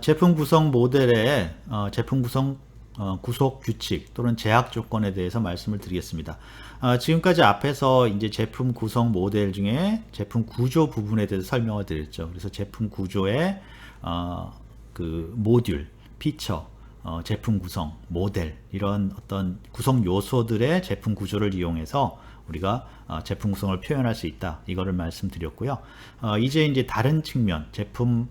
제품 구성 모델의 제품 구성 구속 규칙 또는 제약 조건에 대해서 말씀을 드리겠습니다. 지금까지 앞에서 이제 제품 구성 모델 중에 제품 구조 부분에 대해서 설명을 드렸죠. 그래서 제품 구조의 그 모듈, 피처, 제품 구성, 모델 이런 어떤 구성 요소들의 제품 구조를 이용해서 우리가 제품 구성을 표현할 수 있다. 이거를 말씀드렸고요. 이제 다른 측면, 제품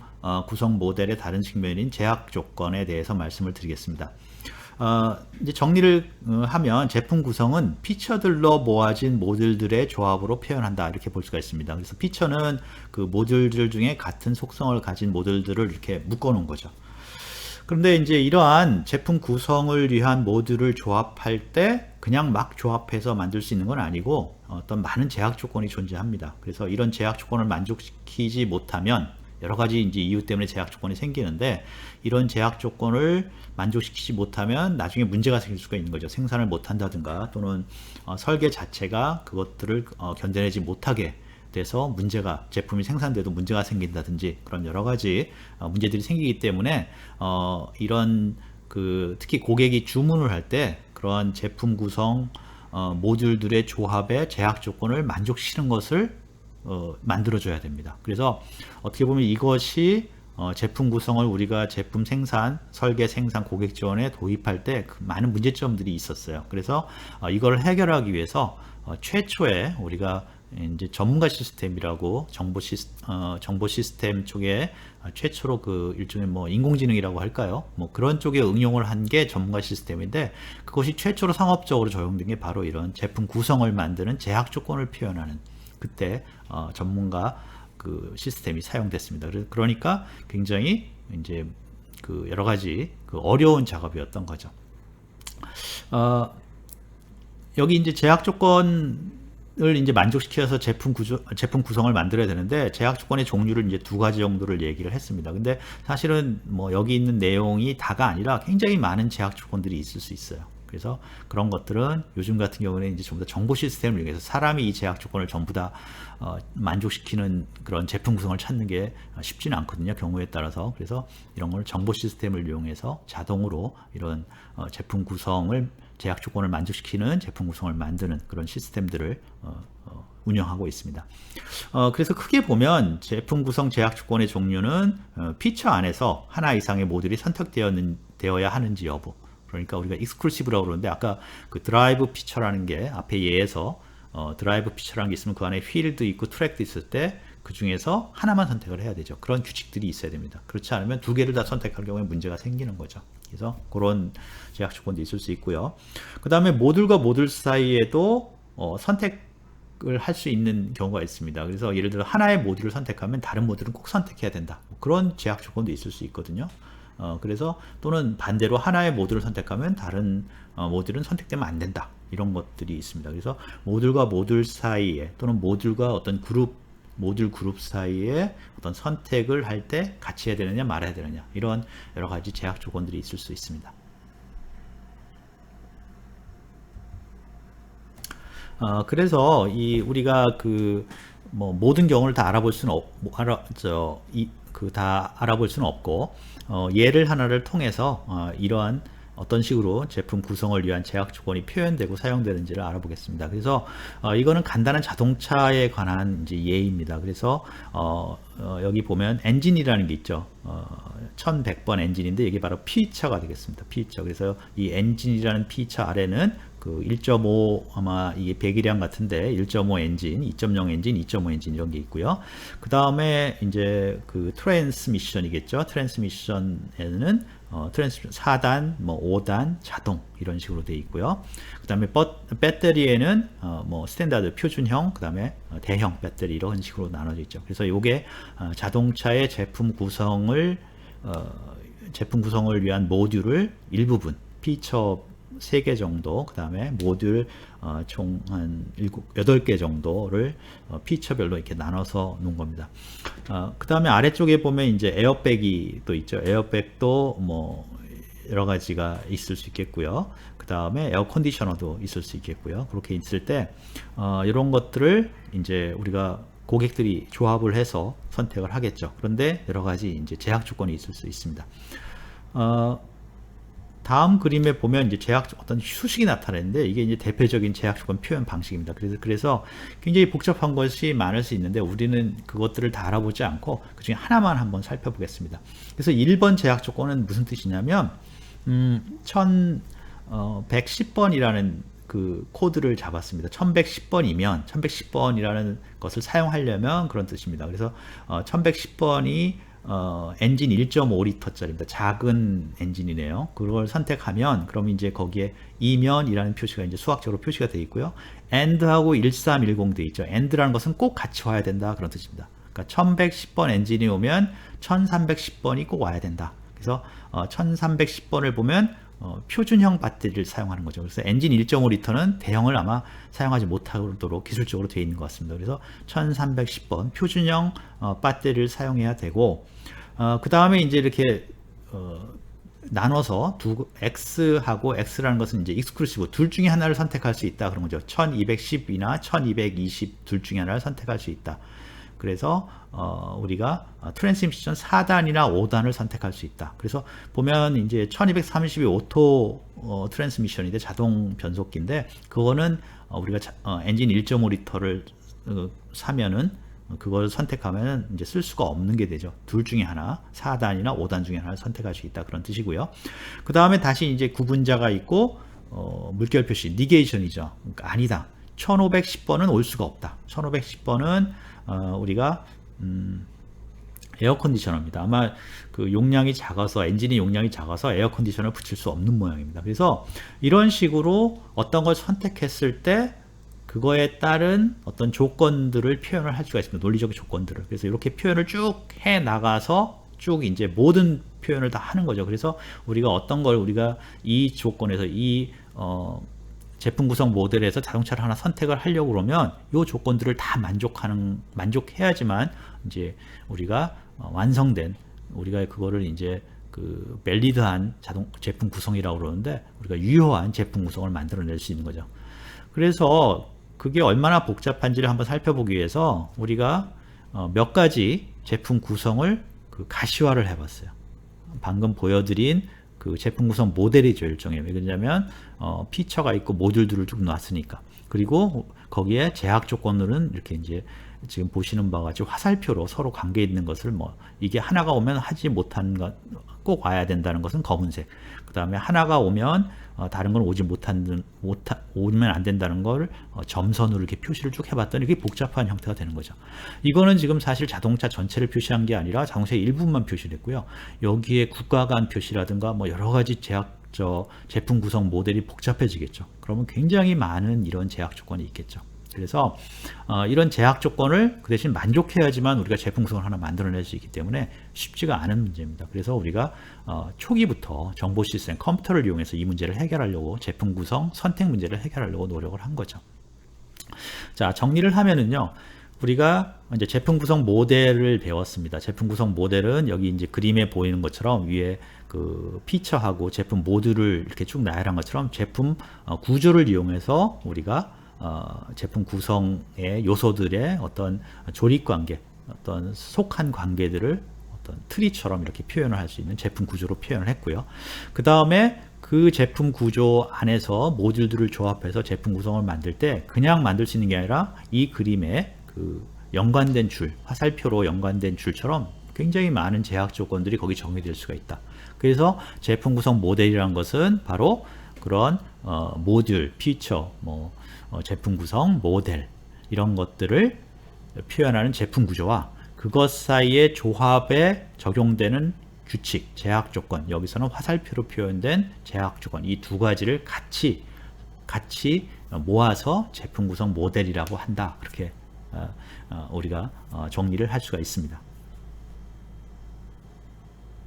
구성 모델의 다른 측면인 제약 조건에 대해서 말씀을 드리겠습니다. 이제 정리를 하면 제품 구성은 피처들로 모아진 모듈들의 조합으로 표현한다 이렇게 볼 수가 있습니다. 그래서 피처는 그 모듈들 중에 같은 속성을 가진 모듈들을 이렇게 묶어 놓은 거죠. 그런데 이제 이러한 제품 구성을 위한 모듈을 조합할 때 그냥 막 조합해서 만들 수 있는 건 아니고 어떤 많은 제약 조건이 존재합니다. 그래서 이런 제약 조건을 만족시키지 못하면 여러 가지 이제 이유 때문에 제약 조건이 생기는데 이런 제약 조건을 만족시키지 못하면 나중에 문제가 생길 수가 있는 거죠. 생산을 못한다든가 또는 설계 자체가 그것들을 견뎌내지 못하게 돼서 문제가 제품이 생산돼도 문제가 생긴다든지 그런 여러 가지 문제들이 생기기 때문에 이런 그 특히 고객이 주문을 할 때 그러한 제품 구성 모듈들의 조합의 제약 조건을 만족시키는 것을 만들어줘야 됩니다. 그래서 어떻게 보면 이것이 제품 구성을 우리가 제품 생산, 설계 생산, 고객 지원에 도입할 때 그 많은 문제점들이 있었어요. 그래서 이걸 해결하기 위해서 최초에 우리가 이제 전문가 시스템이라고 정보 시스템 쪽에 최초로 그 일종의 뭐 인공지능이라고 할까요? 뭐 그런 쪽에 응용을 한 게 전문가 시스템인데 그것이 최초로 상업적으로 적용된 게 바로 이런 제품 구성을 만드는 제약 조건을 표현하는 그때 전문가 그 시스템이 사용됐습니다. 그러니까 굉장히 이제 그 여러 가지 그 어려운 작업이었던 거죠. 여기 이제 제약 조건을 이제 만족시켜서 제품 구성을 만들어야 되는데 제약 조건의 종류를 이제 두 가지 정도를 얘기를 했습니다. 근데 사실은 뭐 여기 있는 내용이 다가 아니라 굉장히 많은 제약 조건들이 있을 수 있어요. 그래서 그런 것들은 요즘 같은 경우는 이제 전부 다 정보 시스템을 이용해서 사람이 이 제약 조건을 전부 다 만족시키는 그런 제품 구성을 찾는 게 쉽지는 않거든요. 경우에 따라서. 그래서 이런 걸 정보 시스템을 이용해서 자동으로 이런 제품 구성을 제약 조건을 만족시키는 제품 구성을 만드는 그런 시스템들을 운영하고 있습니다. 그래서 크게 보면 제품 구성 제약 조건의 종류는 피처 안에서 하나 이상의 모듈이 선택되어야 하는지 여부. 그러니까 우리가 익스클루시브라고 그러는데 아까 그 드라이브 피처라는 게 앞에 예에서 드라이브 피처라는 게 있으면 그 안에 휠도 있고 트랙도 있을 때 그 중에서 하나만 선택을 해야 되죠. 그런 규칙들이 있어야 됩니다. 그렇지 않으면 두 개를 다 선택할 경우에 문제가 생기는 거죠. 그래서 그런 제약 조건도 있을 수 있고요. 그 다음에 모듈과 모듈 사이에도 선택을 할 수 있는 경우가 있습니다. 그래서 예를 들어 하나의 모듈을 선택하면 다른 모듈은 꼭 선택해야 된다. 그런 제약 조건도 있을 수 있거든요. 그래서 또는 반대로 하나의 모듈을 선택하면 다른 모듈은 선택되면 안 된다. 이런 것들이 있습니다. 그래서 모듈과 모듈 사이에 또는 모듈과 어떤 모듈 그룹 사이에 어떤 선택을 할 때 같이 해야 되느냐 말아야 되느냐 이런 여러 가지 제약 조건들이 있을 수 있습니다. 그래서 우리가 그 뭐 모든 경우를 다 알아볼 수는 다 알아볼 수는 없고 예를 하나를 통해서 이러한 어떤 식으로 제품 구성을 위한 제약 조건이 표현되고 사용되는지를 알아보겠습니다. 그래서 이거는 간단한 자동차에 관한 이제 예입니다. 그래서 여기 보면 엔진이라는 게 있죠. 1100번 엔진인데 이게 바로 피처가 되겠습니다. 피처. 그래서 이 엔진이라는 피처 아래는 그 1.5 아마 이게 배기량 같은데 1.5 엔진, 2.0 엔진, 2.5 엔진 이런 게 있고요. 그 다음에 이제 그 트랜스미션이겠죠. 트랜스미션에는 트랜스미션 4단, 뭐 5단, 자동 이런 식으로 되어 있고요. 그 다음에 배터리에는 뭐 스탠다드 표준형, 그 다음에 대형 배터리 이런 식으로 나눠져 있죠. 그래서 이게 자동차의 제품 구성을 위한 모듈을 일부분 피처 3개 정도, 그 다음에 모듈 총 한 8개 정도를 피처별로 이렇게 나눠서 놓은 겁니다. 그 다음에 아래쪽에 보면 이제 에어백이 또 있죠. 에어백도 뭐 여러 가지가 있을 수 있겠고요. 그 다음에 에어 컨디셔너도 있을 수 있겠고요. 그렇게 있을 때 이런 것들을 이제 우리가 고객들이 조합을 해서 선택을 하겠죠. 그런데 여러 가지 이제 제약 조건이 있을 수 있습니다. 다음 그림에 보면 이제 제약 어떤 수식이 나타나는데 이게 이제 대표적인 제약 조건 표현 방식입니다. 그래서 굉장히 복잡한 것이 많을 수 있는데 우리는 그것들을 다 알아보지 않고 그 중에 하나만 한번 살펴보겠습니다. 그래서 1번 제약 조건은 무슨 뜻이냐면 1110번이라는 그 코드를 잡았습니다. 1110번이라는 것을 사용하려면 그런 뜻입니다. 그래서 1110번이 엔진 1.5리터짜리입니다. 작은 엔진이네요. 그걸 선택하면 그럼 이제 거기에 이면이라는 표시가 이제 수학적으로 표시가 되어 있고요. AND하고 1310 되어 있죠. AND라는 것은 꼭 같이 와야 된다 그런 뜻입니다. 그러니까 1110번 엔진이 오면 1310번이 꼭 와야 된다. 그래서 1310번을 보면 표준형 배터리를 사용하는 거죠. 그래서 엔진 1.5리터는 대형을 아마 사용하지 못하도록 기술적으로 되어 있는 것 같습니다. 그래서 1310번 표준형 배터리를 사용해야 되고, 그 다음에 이제 이렇게 나눠서 X하고 X라는 것은 이제 익스클루시브 둘 중에 하나를 선택할 수 있다 그런 거죠. 1210이나 1220 둘 중에 하나를 선택할 수 있다. 그래서 우리가 트랜스미션 4단이나 5단을 선택할 수 있다. 그래서 보면 이제 1230이 오토 트랜스미션인데 자동 변속기인데 그거는 우리가 엔진 1.5리터를 사면은 그걸 선택하면 이제 쓸 수가 없는 게 되죠. 둘 중에 하나, 4단이나 5단 중에 하나를 선택할 수 있다 그런 뜻이고요. 그 다음에 다시 이제 구분자가 있고 물결 표시 니게이션이죠. 그러니까 아니다. 1510번은 올 수가 없다. 1510번은 우리가 에어컨디셔너입니다. 아마 그 용량이 작아서 엔진이 용량이 작아서 에어컨디셔너를 붙일 수 없는 모양입니다. 그래서 이런 식으로 어떤 걸 선택했을 때 그거에 따른 어떤 조건들을 표현을 할 수가 있습니다. 논리적 조건들을. 그래서 이렇게 표현을 쭉 해 나가서 쭉 이제 모든 표현을 다 하는 거죠. 그래서 우리가 어떤 걸 우리가 이 조건에서 이 제품 구성 모델에서 자동차를 하나 선택을 하려고 그러면 이 조건들을 다 만족해야지만 이제 우리가 완성된 우리가 그거를 이제 그 밸리드한 제품 구성이라고 그러는데 우리가 유효한 제품 구성을 만들어낼 수 있는 거죠. 그래서 그게 얼마나 복잡한지를 한번 살펴보기 위해서 우리가 몇 가지 제품 구성을 그 가시화를 해봤어요. 방금 보여드린 그 제품 구성 모델이죠. 일종의. 왜 그러냐면 피처가 있고 모듈들을 쭉 놨으니까. 그리고 거기에 제약 조건들은 이렇게 이제 지금 보시는 바와 같이 화살표로 서로 관계 있는 것을 뭐 이게 하나가 오면 하지 못한 것 꼭 와야 된다는 것은 검은색. 그 다음에 하나가 오면 다른 건 오면 안 된다는 걸 점선으로 이렇게 표시를 쭉 해봤더니 이게 복잡한 형태가 되는 거죠. 이거는 지금 사실 자동차 전체를 표시한 게 아니라 자동차의 일부분만 표시를 했고요. 여기에 국가 간 표시라든가 뭐 여러 가지 제품 구성 모델이 복잡해지겠죠. 그러면 굉장히 많은 이런 제약 조건이 있겠죠. 그래서 이런 제약 조건을 그 대신 만족해야지만 우리가 제품 구성을 하나 만들어낼 수 있기 때문에 쉽지가 않은 문제입니다. 그래서 우리가 초기부터 정보 시스템, 컴퓨터를 이용해서 이 문제를 해결하려고 제품 구성, 선택 문제를 해결하려고 노력을 한 거죠. 자, 정리를 하면은요. 우리가 이제 제품 구성 모델을 배웠습니다. 제품 구성 모델은 여기 이제 그림에 보이는 것처럼 위에 그 피처하고 제품 모듈을 이렇게 쭉 나열한 것처럼 제품 구조를 이용해서 우리가 제품 구성의 요소들의 어떤 조립 관계, 어떤 속한 관계들을 어떤 트리처럼 이렇게 표현을 할 수 있는 제품 구조로 표현을 했고요. 그 다음에 그 제품 구조 안에서 모듈들을 조합해서 제품 구성을 만들 때 그냥 만들 수 있는 게 아니라 이 그림에 그 연관된 줄, 화살표로 연관된 줄처럼 굉장히 많은 제약 조건들이 거기 정의될 수가 있다. 그래서 제품 구성 모델이라는 것은 바로 그런 모듈, 피처, 제품 구성, 모델 이런 것들을 표현하는 제품 구조와 그것 사이의 조합에 적용되는 규칙, 제약 조건, 여기서는 화살표로 표현된 제약 조건 이 두 가지를 같이 모아서 제품 구성 모델이라고 한다. 그렇게 우리가 정리를 할 수가 있습니다.